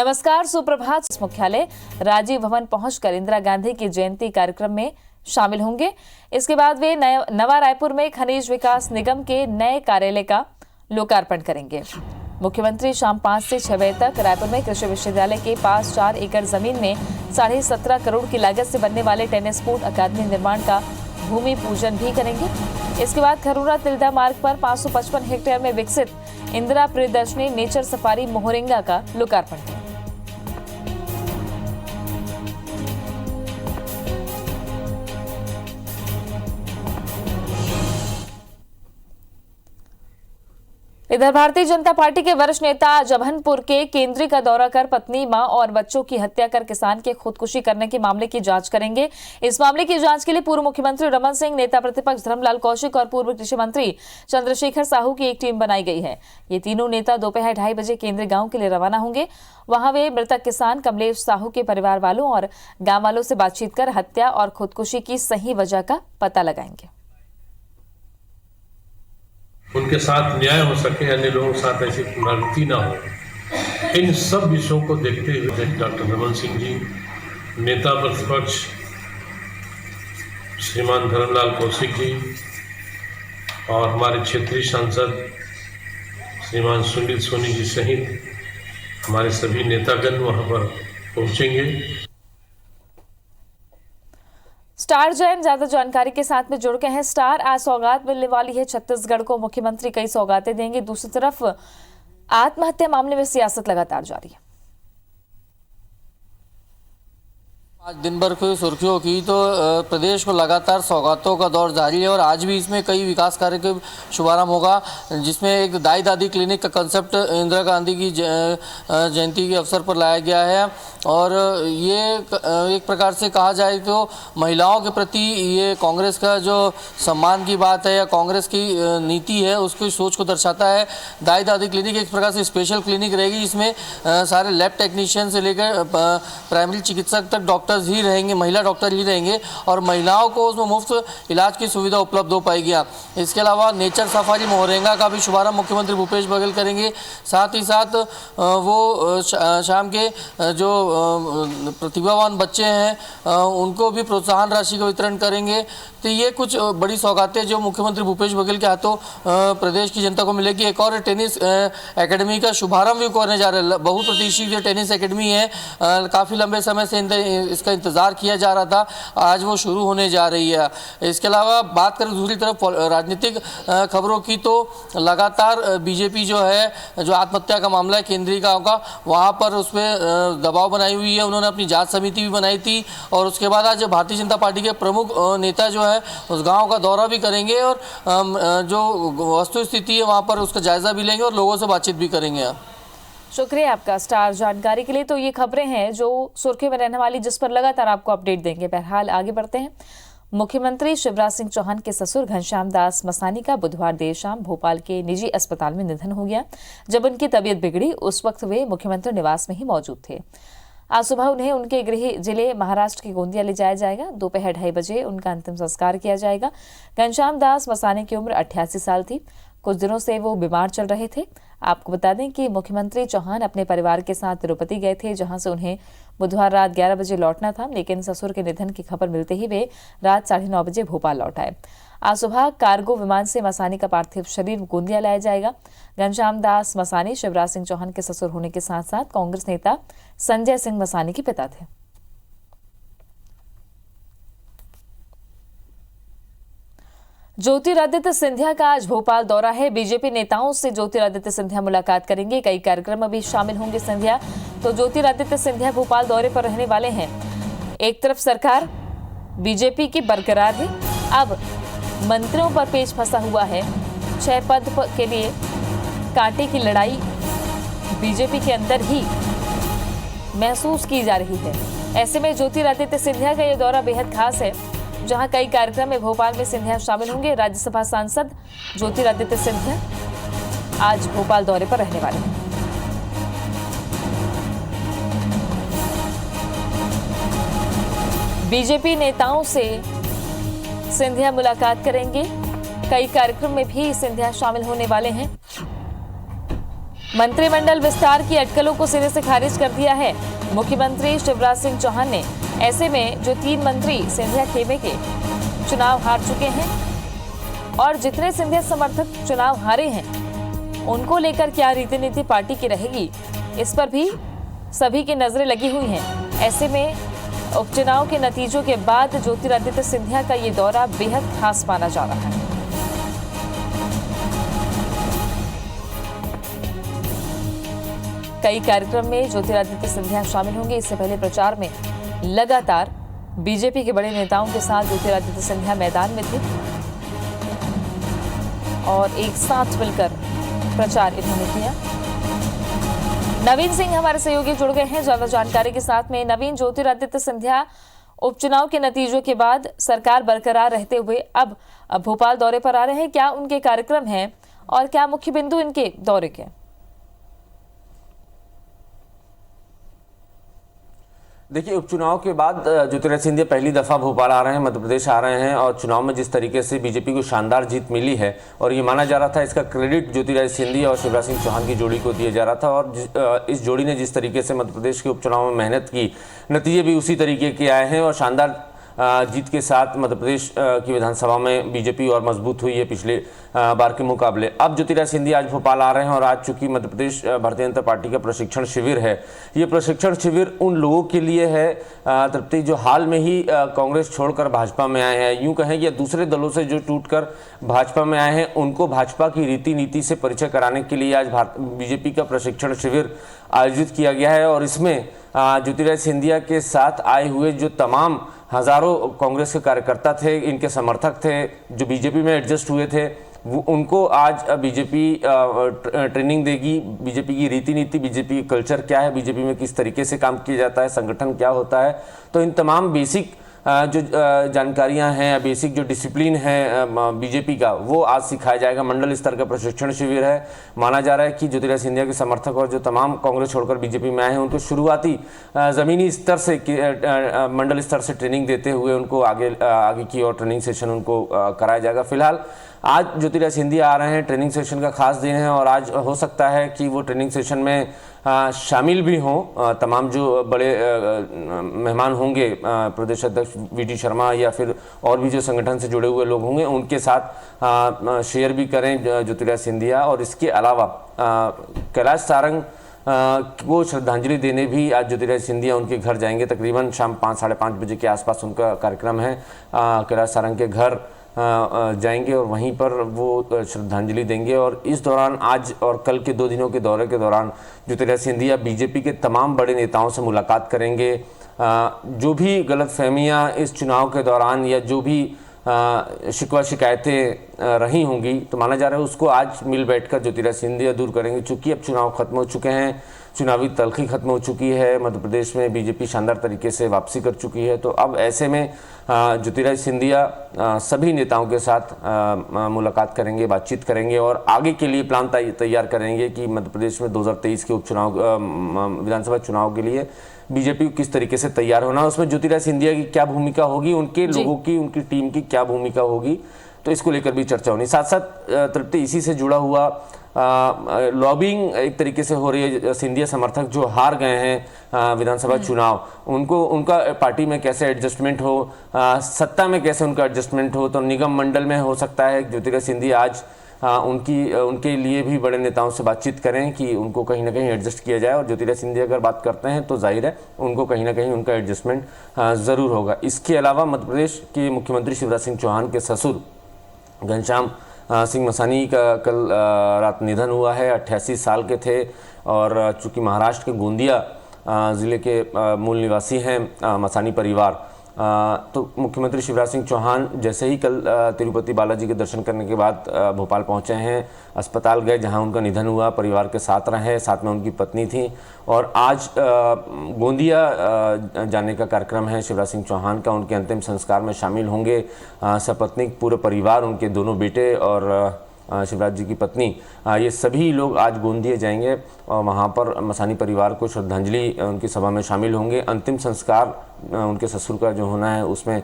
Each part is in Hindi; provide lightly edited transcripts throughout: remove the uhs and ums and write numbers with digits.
नमस्कार, सुप्रभात। मुख्यालय राजीव भवन पहुंचकर इंदिरा गांधी की जयंती कार्यक्रम में शामिल होंगे। इसके बाद वे नवा रायपुर में खनिज विकास निगम के नए कार्यालय का लोकार्पण करेंगे। मुख्यमंत्री शाम 5 से 6 बजे तक रायपुर में कृषि विश्वविद्यालय के पास 4 एकड़ जमीन में 17.5 करोड़ की लागत से बनने वाले टेनिस स्पोर्ट अकादमी निर्माण का भूमि पूजन भी करेंगे। इसके बाद खरोरा तिल्दा मार्ग पर 555 हेक्टेयर में विकसित इंदिरा प्रियदर्शनी नेचर सफारी मोहरेंगा का लोकार्पण किया। इधर भारतीय जनता पार्टी के वरिष्ठ नेता जबलपुर के केंद्री का दौरा कर पत्नी, मां और बच्चों की हत्या कर किसान के खुदकुशी करने के मामले की जांच करेंगे। इस मामले की जांच के लिए पूर्व मुख्यमंत्री रमन सिंह, नेता प्रतिपक्ष धर्मलाल कौशिक और पूर्व कृषि मंत्री चंद्रशेखर साहू की एक टीम बनाई गई है। ये तीनों नेता दोपहर 2:30 बजे केंद्रीय गांव के लिए रवाना होंगे। वहां वे मृतक किसान कमलेश साहू के परिवार वालों और गांव वालों से बातचीत कर हत्या और खुदकुशी की सही वजह का पता लगाएंगे। उनके साथ न्याय हो सके, अन्य लोगों के साथ ऐसी पुनरावृत्ति ना हो, इन सब विषयों को देखते हुए डॉक्टर रमन सिंह जी, नेता प्रतिपक्ष श्रीमान धर्मलाल कौशिक जी और हमारे क्षेत्रीय सांसद श्रीमान सुनील सोनी जी सहित हमारे सभी नेतागण वहां पर पहुंचेंगे। स्टार जैन ज्यादा जानकारी के साथ में जुड़ गए हैं। स्टार, आज सौगात मिलने वाली है छत्तीसगढ़ को, मुख्यमंत्री कई सौगातें देंगे। दूसरी तरफ आत्महत्या मामले में सियासत लगातार जारी है। आज दिन भर की सुर्खियों की तो प्रदेश को लगातार सौगातों का दौर जारी है और आज भी इसमें कई विकास कार्य के शुभारंभ होगा, जिसमें एक दाई दादी क्लिनिक का कंसेप्ट इंदिरा गांधी की जयंती के अवसर पर लाया गया है। और ये एक प्रकार से कहा जाए तो महिलाओं के प्रति ये कांग्रेस का जो सम्मान की बात है या कांग्रेस की नीति है उसकी सोच को दर्शाता है। दाई दादी क्लिनिक एक प्रकार से स्पेशल क्लिनिक रहेगी, जिसमें सारे लैब टेक्नीशियन से लेकर प्राइमरी चिकित्सक तक डॉक्टर्स ही रहेंगे, महिला डॉक्टर ही रहेंगे और महिलाओं को उसमें मुफ्त इलाज की सुविधा उपलब्ध हो पाएगी। इसके अलावा नेचर सफारी मोहरेंगा का भी शुभारंभ मुख्यमंत्री भूपेश बघेल करेंगे। साथ ही साथ वो शाम के जो प्रतिभावान बच्चे हैं उनको भी प्रोत्साहन राशि का वितरण करेंगे। तो ये कुछ बड़ी सौगातें जो मुख्यमंत्री भूपेश बघेल के हाथों प्रदेश की जनता को मिलेगी। एक और टेनिस एकेडमी का शुभारंभ भी करने जा रहे हैं। बहुप्रतीक्षित टेनिस एकेडमी है, काफ़ी लंबे समय से इसका इंतज़ार किया जा रहा था, आज वो शुरू होने जा रही है। इसके अलावा बात करें दूसरी तरफ राजनीतिक खबरों की, तो लगातार बीजेपी जो है, जो आत्महत्या का मामला है केंद्रीय गाँव का, वहाँ पर उस पर दबाव बनाई हुई है। उन्होंने अपनी जांच समिति भी बनाई थी और उसके बाद आज भारतीय जनता पार्टी के प्रमुख नेता जो है उस गांव का दौरा भी करेंगे और जो वस्तु स्थिति है वहां पर उसका जायजा भी लेंगे और लोगों से बातचीत भी करेंगे। शुक्रिया आपका स्टार जानकारी के लिए। तो ये खबरें हैं जो सुर्खी में रहने वाली, जिस पर लगातार आपको अपडेट देंगे। बहरहाल आगे बढ़ते हैं। मुख्यमंत्री शिवराज सिंह चौहान के ससुर घनश्याम दास मसानी का बुधवार देर शाम भोपाल के निजी अस्पताल में निधन हो गया। जब उनकी तबीयत बिगड़ी उस वक्त वे मुख्यमंत्री निवास में ही मौजूद थे। आज सुबह उन्हें उनके गृह जिले महाराष्ट्र के गोंदिया ले जाया जाएगा। दोपहर 2:30 बजे उनका अंतिम संस्कार किया जाएगा। घनश्याम दास मसानी की उम्र 88 साल थी। कुछ दिनों से वो बीमार चल रहे थे। आपको बता दें कि मुख्यमंत्री चौहान अपने परिवार के साथ तिरुपति गए थे, जहां से उन्हें बुधवार रात 11 बजे लौटना था, लेकिन ससुर के निधन की खबर मिलते ही वे रात 9:30 बजे भोपाल लौट आए। आज सुबह कार्गो विमान से मसानी का पार्थिव शरीर गोंदिया लाया जाएगा। घनश्याम दास मसानी शिवराज सिंह चौहान के ससुर होने के साथ साथ कांग्रेस नेता संजय सिंह मसानी के पिता थे। ज्योतिरादित्य सिंधिया का आज भोपाल दौरा है। बीजेपी नेताओं से ज्योतिरादित्य सिंधिया मुलाकात करेंगे। कई कार्यक्रम में भी शामिल होंगे सिंधिया। तो ज्योतिरादित्य सिंधिया भोपाल दौरे पर रहने वाले हैं। एक तरफ सरकार बीजेपी की बरकरार है, अब मंत्रियों पर पेच फंसा हुआ है। 6 पद के लिए कांटे की लड़ाई बीजेपी के अंदर ही महसूस की जा रही है। ऐसे में ज्योतिरादित्य सिंधिया का यह दौरा बेहद खास है, जहां कई कार्यक्रम में भोपाल में सिंधिया शामिल होंगे। राज्यसभा सांसद ज्योतिरादित्य सिंधिया आज भोपाल दौरे पर रहने वाले हैं। बीजेपी नेताओं से सिंधिया मुलाकात करेंगे। कई कार्यक्रम में भी सिंधिया शामिल होने वाले हैं। मंत्रिमंडल विस्तार की अटकलों को सिरे से खारिज कर दिया है मुख्यमंत्री शिवराज सिंह चौहान ने। ऐसे में जो 3 मंत्री सिंधिया खेमे के चुनाव हार चुके हैं और जितने सिंधिया समर्थक चुनाव हारे हैं उनको लेकर क्या रीति नीति पार्टी की रहेगी, इस पर भी सभी की नजरें लगी हुई हैं। ऐसे में उपचुनाव के नतीजों के बाद ज्योतिरादित्य सिंधिया का ये दौरा बेहद खास माना जा रहा है। कई कार्यक्रम में ज्योतिरादित्य सिंधिया शामिल होंगे। इससे पहले प्रचार में लगातार बीजेपी के बड़े नेताओं के साथ ज्योतिरादित्य सिंधिया मैदान में थे और एक साथ मिलकर प्रचार इन्होंने किया। नवीन सिंह हमारे सहयोगी जुड़ गए हैं ज्यादा जानकारी के साथ में। नवीन, ज्योतिरादित्य सिंधिया उपचुनाव के नतीजों के बाद सरकार बरकरार रहते हुए अब भोपाल दौरे पर आ रहे हैं, क्या उनके कार्यक्रम हैं और क्या मुख्य बिंदु इनके दौरे के? देखिए, उपचुनाव के बाद ज्योतिरादित्य सिंधिया पहली दफा भोपाल आ रहे हैं, मध्य प्रदेश आ रहे हैं और चुनाव में जिस तरीके से बीजेपी को शानदार जीत मिली है और ये माना जा रहा था, इसका क्रेडिट ज्योतिरादित्य सिंधिया और शिवराज सिंह चौहान की जोड़ी को दिया जा रहा था। और इस जोड़ी ने जिस तरीके से मध्य प्रदेश के उपचुनाव में मेहनत की, नतीजे भी उसी तरीके के आए हैं और शानदार जीत के साथ मध्य प्रदेश की विधानसभा में बीजेपी और मजबूत हुई है पिछले बार के मुकाबले। अब ज्योतिरादित्य सिंधिया आज भोपाल आ रहे हैं और आज चूंकि मध्य प्रदेश भारतीय जनता पार्टी का प्रशिक्षण शिविर है, ये प्रशिक्षण शिविर उन लोगों के लिए है तृप्ति जो हाल में ही कांग्रेस छोड़कर भाजपा में आए हैं, यूं कहें या दूसरे दलों से जो टूटकर भाजपा में आए हैं, उनको भाजपा की रीति नीति से परिचय कराने के लिए आज बीजेपी का प्रशिक्षण शिविर आयोजित किया गया है। और इसमें ज्योतिरादित्य सिंधिया के साथ आए हुए जो तमाम हजारों कांग्रेस के कार्यकर्ता थे, इनके समर्थक थे, जो बीजेपी में एडजस्ट हुए थे, वो उनको आज बीजेपी ट्रेनिंग देगी। बीजेपी की रीति नीति, बीजेपी की कल्चर क्या है, बीजेपी में किस तरीके से काम किया जाता है, संगठन क्या होता है, तो इन तमाम बेसिक जो जानकारियां हैं, बेसिक जो डिसिप्लिन है बीजेपी का, वो आज सिखाया जाएगा। मंडल स्तर का प्रशिक्षण शिविर है। माना जा रहा है कि ज्योतिरादित्य सिंधिया के समर्थक और जो तमाम कांग्रेस छोड़कर बीजेपी में आए हैं, उनको शुरुआती ज़मीनी स्तर से मंडल स्तर से ट्रेनिंग देते हुए उनको आगे की और ट्रेनिंग सेशन उनको कराया जाएगा। फिलहाल आज ज्योतिरादित्य सिंधिया आ रहे हैं, ट्रेनिंग सेशन का खास दिन है और आज हो सकता है कि वो ट्रेनिंग सेशन में शामिल भी हों तमाम जो बड़े मेहमान होंगे, प्रदेश अध्यक्ष वी.डी. शर्मा या फिर और भी जो संगठन से जुड़े हुए लोग होंगे, उनके साथ शेयर भी करें ज्योतिरादित्य सिंधिया। और इसके अलावा कैलाश सारंग को श्रद्धांजलि देने भी आज ज्योतिरादित्य सिंधिया उनके घर जाएंगे। तकरीबन शाम 5 साढ़े 5 बजे के आसपास उनका कार्यक्रम है। कैलाश सारंग के घर जाएंगे और वहीं पर वो श्रद्धांजलि देंगे। और इस दौरान आज और कल के 2 दिनों के दौरे के दौरान ज्योतिरादित्य सिंधिया बीजेपी के तमाम बड़े नेताओं से मुलाकात करेंगे। जो भी गलतफहमियां इस चुनाव के दौरान या जो भी शिकवा शिकायतें रही होंगी, तो माना जा रहा है उसको आज मिल बैठकर ज्योतिरादित्य सिंधिया दूर करेंगे। चूँकि अब चुनाव खत्म हो चुके हैं, चुनावी तल्खी खत्म हो चुकी है, मध्य प्रदेश में बीजेपी शानदार तरीके से वापसी कर चुकी है, तो अब ऐसे में ज्योतिरादित्य सिंधिया सभी नेताओं के साथ मुलाकात करेंगे, बातचीत करेंगे और आगे के लिए प्लान तैयार करेंगे कि मध्य प्रदेश में 2023 के उपचुनाव विधानसभा चुनाव के लिए बीजेपी को किस तरीके से तैयार होना है, उसमें ज्योतिरादित्य सिंधिया की क्या भूमिका होगी, उनके लोगों की, उनकी टीम की क्या भूमिका होगी, तो इसको लेकर भी चर्चा होनी। साथ साथ तृप्ति इसी से जुड़ा हुआ लॉबिंग एक तरीके से हो रही है। सिंधिया समर्थक जो हार गए हैं विधानसभा चुनाव, उनको उनका पार्टी में कैसे एडजस्टमेंट हो, सत्ता में कैसे उनका एडजस्टमेंट हो, तो निगम मंडल में हो सकता है ज्योतिरादित्य सिंधिया आज उनके लिए भी बड़े नेताओं से बातचीत करें कि उनको कहीं ना कहीं एडजस्ट किया जाए। और ज्योतिरादित्य सिंधिया अगर बात करते हैं तो जाहिर है उनको कहीं ना कहीं उनका एडजस्टमेंट ज़रूर होगा। इसके अलावा मध्य प्रदेश के मुख्यमंत्री शिवराज सिंह चौहान के ससुर घनश्याम सिंह मसानी का कल रात निधन हुआ है। 88 साल के थे और चूँकि महाराष्ट्र के गोंदिया ज़िले के मूल निवासी हैं मसानी परिवार, तो मुख्यमंत्री शिवराज सिंह चौहान जैसे ही कल तिरुपति बालाजी के दर्शन करने के बाद भोपाल पहुंचे हैं, अस्पताल गए जहां उनका निधन हुआ, परिवार के साथ रहे, साथ में उनकी पत्नी थी। और आज गोंदिया जाने का कार्यक्रम है शिवराज सिंह चौहान का, उनके अंतिम संस्कार में शामिल होंगे सपत्नीक पूरे परिवार, उनके दोनों बेटे और शिवराज जी की पत्नी, ये सभी लोग आज गोंदिया जाएंगे और वहाँ पर मसानी परिवार को श्रद्धांजलि उनकी सभा में शामिल होंगे। अंतिम संस्कार उनके ससुर का जो होना है उसमें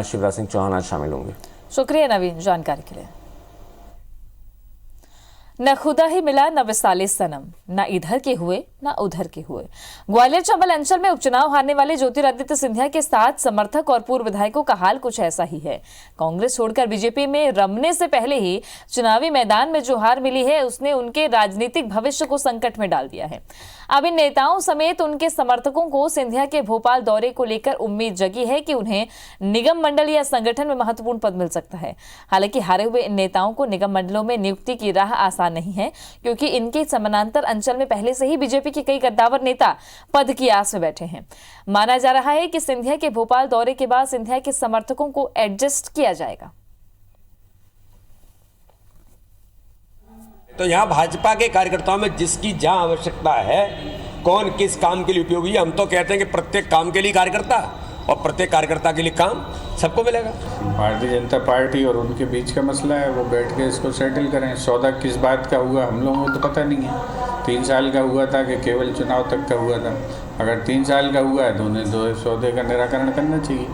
शिवराज सिंह चौहान आज शामिल होंगे। शुक्रिया नवीन जानकारी के लिए। न खुदा ही मिला न विसाले सनम, न इधर के हुए न उधर के हुए। ग्वालियर चंबल अंचल में उपचुनाव हारने वाले ज्योतिरादित्य सिंधिया के साथ समर्थक और पूर्व विधायकों का हाल कुछ ऐसा ही है। कांग्रेस छोड़कर बीजेपी में रमने से पहले ही चुनावी मैदान में जो हार मिली है उसने उनके राजनीतिक भविष्य को संकट में डाल दिया है। अब इन नेताओं समेत उनके समर्थकों को सिंधिया के भोपाल दौरे को लेकर उम्मीद जगी है कि उन्हें निगम मंडल या संगठन में महत्वपूर्ण पद मिल सकता है। हालांकि हारे हुए इन नेताओं को निगम मंडलों में नियुक्ति की राह आसान नहीं है, क्योंकि इनके समानांतर अंचल में पहले से ही बीजेपी के कई कद्दावर नेता पद की आस में बैठे हैं। माना जा रहा है कि सिंधिया के भोपाल दौरे के बाद सिंधिया के समर्थकों को एडजस्ट किया जाएगा। तो यहाँ भाजपा के कार्यकर्ताओं में जिसकी जहाँ आवश्यकता है, कौन किस काम के लिए उपयोगी है, हम तो कहते हैं कि प्रत्येक काम के लिए कार्यकर्ता और प्रत्येक कार्यकर्ता के लिए काम सबको मिलेगा। भारतीय जनता पार्टी और उनके बीच का मसला है, वो बैठ के इसको सेटल करें। सौदा किस बात का हुआ हम लोगों को तो पता नहीं है। 3 साल का हुआ था कि केवल चुनाव तक का हुआ था? अगर 3 साल का हुआ है तो उन्हें दो सौदे का निराकरण करना चाहिए,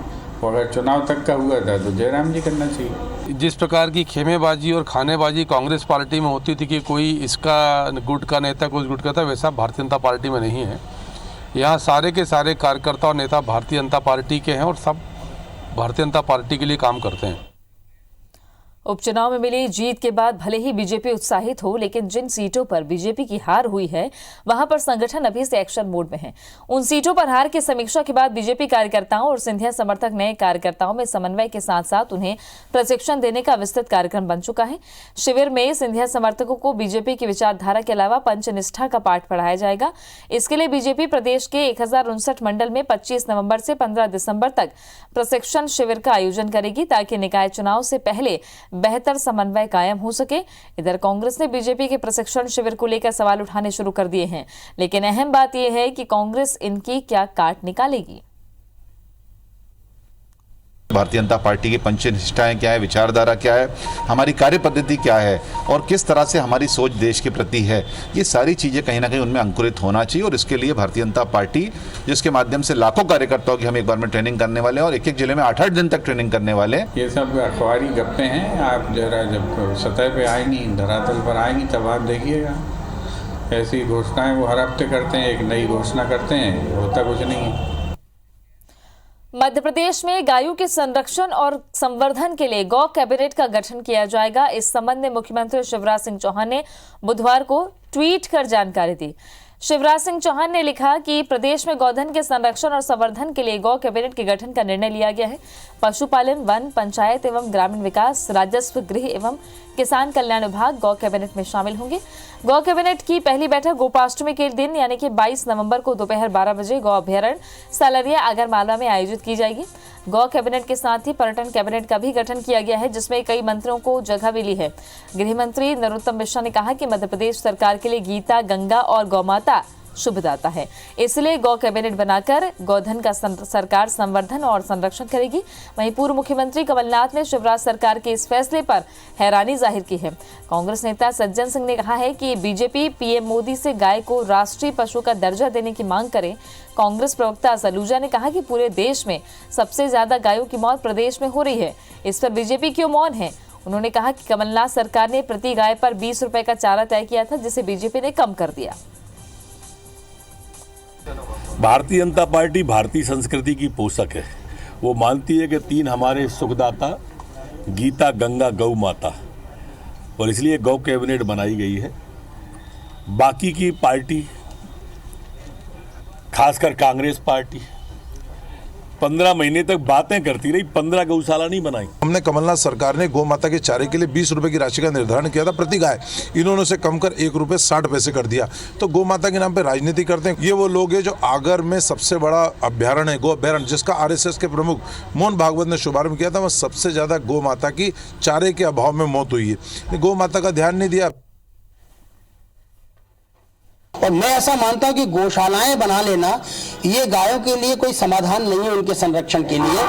और अगर चुनाव तक का हुआ था तो जयराम जी करना चाहिए। जिस प्रकार की खेमेबाजी और खानेबाजी कांग्रेस पार्टी में होती थी कि कोई इसका गुट का नेता कोई गुट का था, वैसा भारतीय जनता पार्टी में नहीं है। यहाँ सारे के सारे कार्यकर्ता और नेता भारतीय जनता पार्टी के हैं और सब भारतीय जनता पार्टी के लिए काम करते हैं। उपचुनाव में मिली जीत के बाद भले ही बीजेपी उत्साहित हो, लेकिन जिन सीटों पर बीजेपी की हार हुई है वहां पर संगठन अभी से एक्शन मोड में है। उन सीटों पर हार की समीक्षा के बाद बीजेपी कार्यकर्ताओं और सिंधिया समर्थक नए कार्यकर्ताओं में समन्वय के साथ साथ उन्हें प्रशिक्षण देने का विस्तृत कार्यक्रम बन चुका है। शिविर में सिंधिया समर्थकों को बीजेपी की विचारधारा के अलावा पंचनिष्ठा का पाठ पढ़ाया जाएगा। इसके लिए बीजेपी प्रदेश के 1059 मंडल में 25 नवंबर से 15 दिसंबर तक प्रशिक्षण शिविर का आयोजन करेगी, ताकि निकाय चुनाव से पहले बेहतर समन्वय कायम हो सके। इधर कांग्रेस ने बीजेपी के प्रशिक्षण शिविर को लेकर सवाल उठाने शुरू कर दिए हैं, लेकिन अहम बात यह है कि कांग्रेस इनकी क्या काट निकालेगी। भारतीय जनता पार्टी की पंचनिष्ठाएं क्या है, विचारधारा क्या है, हमारी कार्य पद्धति क्या है और किस तरह से हमारी सोच देश के प्रति है, ये सारी चीज़ें कहीं ना कहीं उनमें अंकुरित होना चाहिए। और इसके लिए भारतीय जनता पार्टी, जिसके माध्यम से लाखों कार्यकर्ताओं की हम एक बार में ट्रेनिंग करने वाले हैं और एक एक जिले में 8-8 दिन तक ट्रेनिंग करने वाले हैं। ये सब अखबारी गप्पे हैं। आप जरा जब सतह पे आएंगी, धरातल पर आएंगी, तब आप देखिएगा। ऐसी घोषणाएं वो हर हफ्ते करते हैं, एक नई घोषणा करते हैं, होता कुछ नहीं है। मध्य प्रदेश में गायों के संरक्षण और संवर्धन के लिए गौ कैबिनेट का गठन किया जाएगा। इस संबंध में मुख्यमंत्री शिवराज सिंह चौहान ने बुधवार को ट्वीट कर जानकारी दी। शिवराज सिंह चौहान ने लिखा कि प्रदेश में गौधन के संरक्षण और संवर्धन के लिए गौ कैबिनेट के गठन का निर्णय लिया गया है। पशुपालन, वन, पंचायत एवं ग्रामीण विकास, राजस्व, गृह एवं किसान कल्याण विभाग गौ कैबिनेट में शामिल होंगे। गौ कैबिनेट की पहली बैठक गोपाष्टमी के दिन यानी कि 22 नवंबर को दोपहर 12 बजे गौ अभ्यारण्य सालरिया आगरमालवा में आयोजित की जाएगी। गौ कैबिनेट के साथ ही पर्यटन कैबिनेट का भी गठन किया गया है, जिसमें कई मंत्रियों को जगह मिली है। गृह मंत्री नरोत्तम मिश्रा ने कहा कि मध्य प्रदेश सरकार के लिए गीता, गंगा और गौमाता शुभदाता है, इसलिए गौ कैबिनेट बनाकर गौधन का सरकार संवर्धन और संरक्षण करेगी। वहीं पूर्व मुख्यमंत्री कमलनाथ ने शिवराज सरकार के इस फैसले पर हैरानी जाहिर की है। कांग्रेस नेता सज्जन सिंह ने कहा है कि बीजेपी पीएम मोदी से गाय को राष्ट्रीय पशु का दर्जा देने की मांग करे। कांग्रेस प्रवक्ता सलूजा ने कहा कि पूरे देश में सबसे ज्यादा गायों की मौत प्रदेश में हो रही है, इस पर बीजेपी क्यों मौन है। उन्होंने कहा कि कमलनाथ सरकार ने प्रति गाय पर 20 रुपए का चारा तय किया था, जिसे बीजेपी ने कम कर दिया। भारतीय जनता पार्टी भारतीय संस्कृति की पोषक है। वो मानती है कि 3 हमारे सुखदाता गीता, गंगा, गौ माता, और इसलिए गौ कैबिनेट बनाई गई है। बाकी की पार्टी, खासकर कांग्रेस पार्टी, 15 महीने तक बातें करती रही, 15 गौशाला नहीं बनाई। हमने कमलनाथ सरकार ने गौ माता के चारे के लिए 20 रुपए की राशि का निर्धारण किया था प्रति गाय, इन्होंने उसे कम कर 1 रुपये 60 पैसे कर दिया। तो गौ माता के नाम पे राजनीति करते हैं। ये वो लोग हैं जो आगर में सबसे बड़ा अभ्यारण्य है, गौ अभ्यारण्य, जिसका आरएसएस के प्रमुख मोहन भागवत ने शुभारंभ किया था। वह सबसे ज्यादा गौ माता की चारे के अभाव में मौत हुई है। गौ माता का ध्यान नहीं दिया। और मैं ऐसा मानता हूं कि गौशालाएं बना लेना ये गायों के लिए कोई समाधान नहीं है। उनके संरक्षण के लिए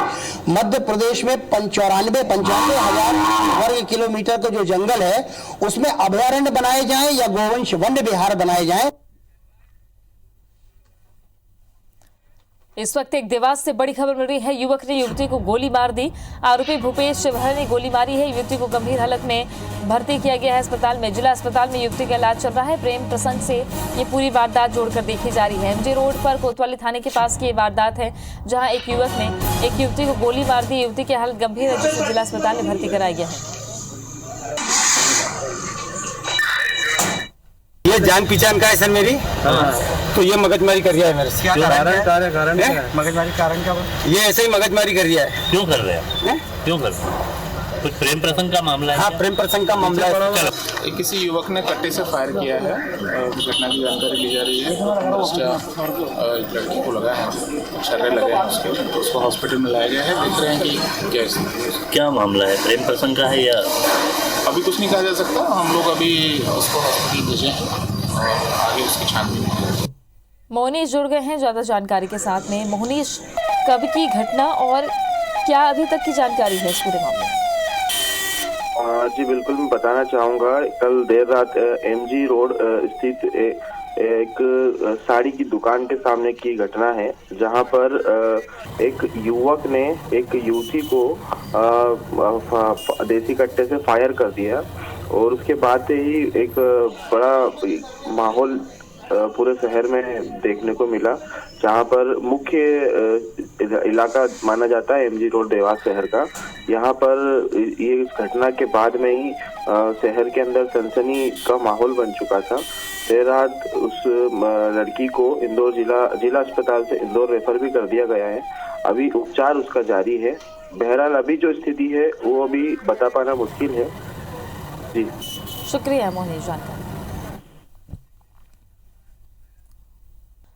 मध्य प्रदेश में 95 हजार वर्ग किलोमीटर का जो जंगल है उसमें अभयारण्य बनाए जाएं या गोवंश वन्य विहार बनाए जाएं। इस वक्त एक देवास से बड़ी खबर मिल रही है। युवक ने युवती को गोली मार दी। आरोपी भूपेश शिवहर ने गोली मारी है। युवती को गंभीर हालत में भर्ती किया गया है अस्पताल में। जिला अस्पताल में युवती का इलाज चल रहा है। प्रेम प्रसंग से ये पूरी वारदात जोड़कर देखी जा रही है। एमजी रोड पर कोतवाली थाने के पास की ये वारदात है, जहां एक युवक ने एक युवती को गोली मार दी। युवती की हालत गंभीर है, जिसे जिला अस्पताल में भर्ती कराया गया है। ये जान पहचान का है सर मेरी। तो ये मगजमारी कर रहा है मेरे से। क्या कारण मगजमारी कारण क्या? ये ऐसे ही मगजमारी कर रहा है। क्यों कर रहे हैं? क्यों कर रहे हैं? कुछ प्रेम प्रसंग का मामला है? हाँ, प्रेम प्रसंग का मामला है। किसी युवक ने कट्टे से फायर किया है। घटना की जानकारी ली जा रही है। एक लड़की को लगा है, छर्रे लगे हैं उसके, तो उसको हॉस्पिटल में लाया गया है। देख रहे हैं कि क्या मामला है, प्रेम प्रसंग का है या? अभी कुछ नहीं कहा जा सकता। हम लोग अभी उसको हॉस्पिटल भेजे हैं और आगे उसकी छानबीन। मोहनीश जुड़ गए हैं ज्यादा जानकारी के साथ में। मोहनीश, कब की घटना और क्या अभी तक की जानकारी है इस पूरे मामले में? जी बिल्कुल, मैं बताना चाहूँगा। कल देर रात एमजी रोड स्थित एक साड़ी की दुकान के सामने की घटना है, जहां पर एक युवक ने एक युवती को देसी कट्टे से फायर कर दिया और उसके बाद से ही एक बड़ा माहौल पूरे शहर में देखने को मिला, जहां पर मुख्य इलाका माना जाता है एमजी रोड देवास शहर का। यहाँ पर ये इस घटना के बाद में ही शहर के अंदर सनसनी का माहौल बन चुका था। देर रात उस लड़की को इंदौर जिला अस्पताल से इंदौर रेफर भी कर दिया गया है। अभी उपचार उसका जारी है। बहरहाल अभी जो स्थिति है वो अभी बता पाना मुश्किल है। जी शुक्रिया मोहनीश जानकारी।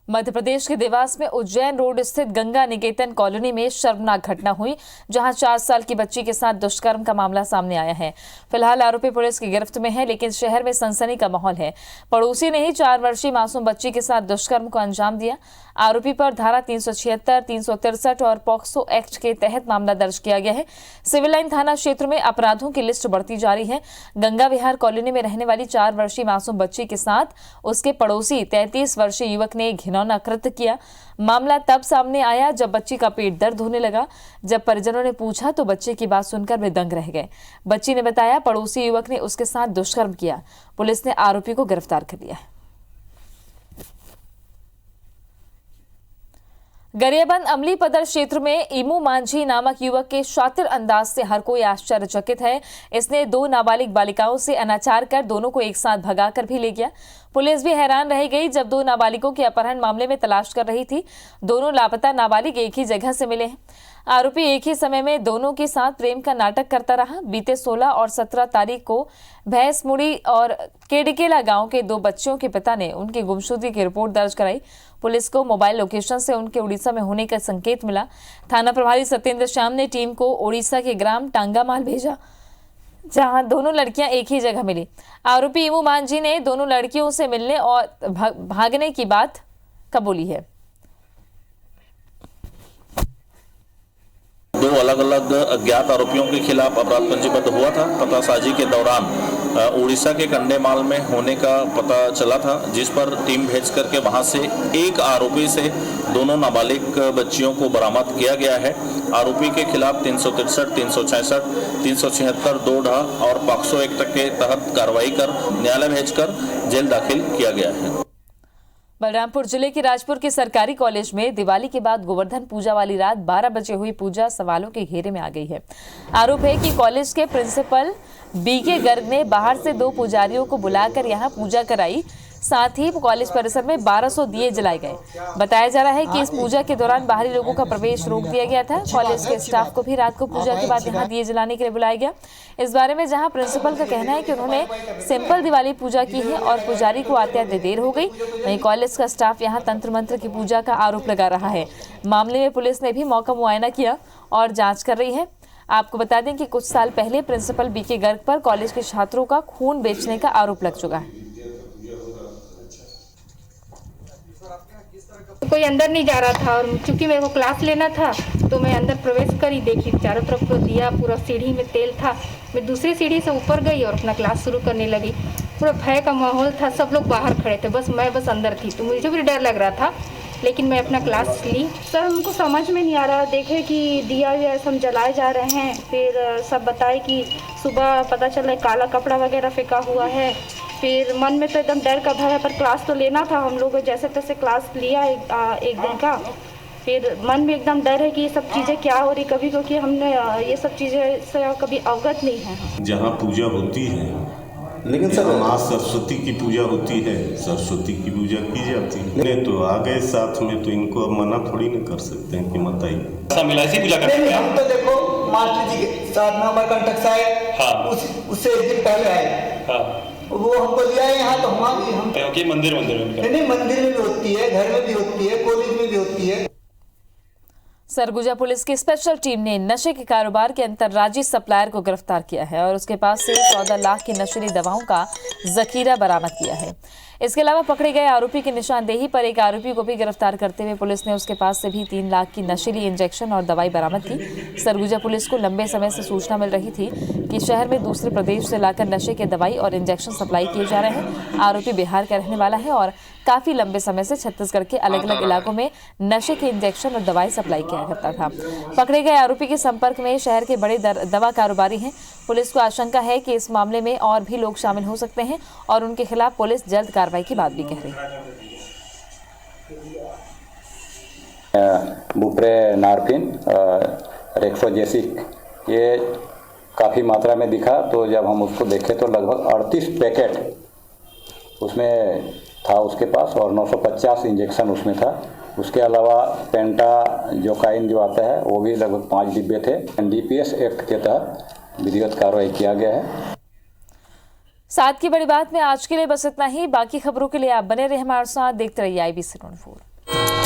मध्य प्रदेश के देवास में उज्जैन रोड स्थित गंगा निकेतन कॉलोनी में शर्मनाक घटना हुई, जहां 4 साल की बच्ची के साथ दुष्कर्म का मामला सामने आया है। फिलहाल आरोपी पुलिस की गिरफ्त में है, लेकिन शहर में सनसनी का माहौल है। पड़ोसी ने ही 4 वर्षीय मासूम बच्ची के साथ दुष्कर्म को अंजाम दिया। आरोपी पर धारा 376, 363 और पॉक्सो एक्ट के तहत मामला दर्ज किया गया है। सिविल लाइन थाना क्षेत्र में अपराधों की लिस्ट बढ़ती जा रही है। गंगा विहार कॉलोनी में रहने वाली 4 वर्षीय मासूम बच्ची के साथ उसके पड़ोसी 33 वर्षीय युवक ने घिनौना कृत्य किया। मामला तब सामने आया जब बच्ची का पेट दर्द होने लगा। जब परिजनों ने पूछा तो बच्चे की बात सुनकर वे दंग रह गए। बच्ची ने बताया पड़ोसी युवक ने उसके साथ दुष्कर्म किया। पुलिस ने आरोपी को गिरफ्तार कर लिया है। गरियाबंद अमली पदर क्षेत्र में इमू मांझी नामक युवक के शातिर अंदाज से हर कोई आश्चर्यचकित है। इसने 2 नाबालिग बालिकाओं से अनाचार कर दोनों को एक साथ भगाकर भी ले गया। पुलिस भी हैरान रह गई जब 2 नाबालिगों के अपहरण मामले में तलाश कर रही थी। दोनों लापता नाबालिग एक ही जगह से मिले हैं। आरोपी एक ही समय में दोनों के साथ प्रेम का नाटक करता रहा। बीते 16 और 17 तारीख को भैंसमुड़ी और केडकेला गांव के 2 बच्चियों के पिता ने उनकी गुमशुदगी की रिपोर्ट दर्ज कराई। पुलिस को मोबाइल लोकेशन से उनके उड़ीसा में होने का संकेत मिला। थाना प्रभारी सत्येंद्र श्याम ने टीम को उड़ीसा के ग्राम टांगामाल भेजा, जहां दोनों लड़कियां एक ही जगह मिली। आरोपी इमू मांझी ने दोनों लड़कियों से मिलने और भागने की बात कबूली है। 2 अलग अलग अज्ञात आरोपियों के खिलाफ अपराध पंजीबद्ध हुआ था। पतासाजी के दौरान उड़ीसा के कंडेमाल में होने का पता चला था, जिस पर टीम भेज करके वहां से एक आरोपी से दोनों नाबालिग बच्चियों को बरामद किया गया है। आरोपी के खिलाफ 363, 366, 376 2ढा और पॉक्सो एक्ट के तहत कार्रवाई कर न्यायालय भेजकर जेल दाखिल किया गया है। बलरामपुर जिले के राजपुर के सरकारी कॉलेज में दिवाली के बाद गोवर्धन पूजा वाली रात 12 बजे हुई पूजा सवालों के घेरे में आ गई है। आरोप है कि कॉलेज के प्रिंसिपल बीके गर्ग ने बाहर से 2 पुजारियों को बुलाकर यहां पूजा कराई। साथ ही कॉलेज परिसर में 1200 दिए जलाए गए। बताया जा रहा है कि इस पूजा के दौरान बाहरी लोगों का प्रवेश रोक दिया गया था। कॉलेज के स्टाफ को भी रात को पूजा के बाद यहां दिए जलाने के लिए बुलाया गया। इस बारे में जहां प्रिंसिपल का कहना है कि उन्होंने सिंपल दिवाली पूजा की है और पुजारी को आते आते देर हो गई, वहीं कॉलेज का स्टाफ यहां तंत्र मंत्र की पूजा का आरोप लगा रहा है। मामले में पुलिस ने भी मौका मुआयना किया और जाँच कर रही है। आपको बता दें कि कुछ साल पहले प्रिंसिपल बीके गर्ग पर कॉलेज के छात्रों का खून बेचने का आरोप लग चुका है। कोई अंदर नहीं जा रहा था और चूंकि मेरे को क्लास लेना था तो मैं अंदर प्रवेश करी, देखी चारों तरफ तो दिया, पूरा सीढ़ी में तेल था। मैं दूसरी सीढ़ी से ऊपर गई और अपना क्लास शुरू करने लगी। पूरा भय का माहौल था, सब लोग बाहर खड़े थे, बस मैं अंदर थी। तो मुझे भी डर लग रहा था लेकिन मैं अपना क्लास ली। सर हमको समझ में नहीं आ रहा, देखे कि दिया जो है हम जलाए जा रहे हैं, फिर सब बताए कि सुबह पता चला काला कपड़ा वगैरह फेंका हुआ है। फिर मन में तो एकदम डर का भय है, पर क्लास तो लेना था, हम लोग जैसे तैसे क्लास लिया एक दिन का। फिर मन में एकदम डर है कि ये सब चीज़ें क्या हो रही कभी, क्योंकि हमने ये सब चीज़ें से कभी अवगत नहीं है। जहाँ पूजा होती है, लेकिन सर माँ सरस्वती की पूजा होती है, सरस्वती की पूजा की जाती है, तो आ गए साथ में, तो इनको अब मना थोड़ी ना कर सकते हैं कि मत आइए। मिला ऐसी पूजा करते हैं हम तो देखो मास्टर जी के साथ में हमारे कंटक साहब, हाँ, उससे एक दिन पहले आए, हाँ, वो हमको लिया है यहाँ, तो हम क्योंकि मंदिर में नहीं, मंदिर में भी होती है, घर में भी होती है, कॉलेज में भी होती है। सरगुजा पुलिस की स्पेशल टीम ने नशे के कारोबार के अंतर्राज्यीय सप्लायर को गिरफ्तार किया है और उसके पास से 14 लाख की नशीली दवाओं का जखीरा बरामद किया है। इसके अलावा पकड़े गए आरोपी की निशानदेही पर एक आरोपी को भी गिरफ्तार करते हुए पुलिस ने उसके पास से भी 3 लाख की नशीली इंजेक्शन और दवाई बरामद की। सरगुजा पुलिस को लंबे समय से सूचना मिल रही थी कि शहर में दूसरे प्रदेश से लाकर नशे के दवाई और इंजेक्शन सप्लाई किए जा रहे हैं। आरोपी बिहार का रहने वाला है और काफी लंबे समय से छत्तीसगढ़ के अलग अलग इलाकों में नशे के इंजेक्शन और दवाई सप्लाई किया करता था। पकड़े गए आरोपी के संपर्क में शहर के बड़े दवा कारोबारी हैं। पुलिस को आशंका है कि इस मामले में और भी लोग शामिल हो सकते हैं और उनके खिलाफ पुलिस जल्द कार्रवाई की बात भी कह रही है। बुप्रे नार्फिन रेक्सोजेसिक ये काफ़ी मात्रा में दिखा, तो जब हम उसको देखे तो लगभग 38 पैकेट उसमें था उसके पास और 950 इंजेक्शन उसमें था। उसके अलावा पेंटाजोकाइन जो आता है वो भी लगभग 5 डिब्बे थे। एनडीपीएस एक्ट के तहत विधिवत कार्रवाई किया गया है। साथ की बड़ी बात में आज के लिए बस इतना ही। बाकी खबरों के लिए आप बने रहे हमारे साथ, देखते रहिए IBC 24।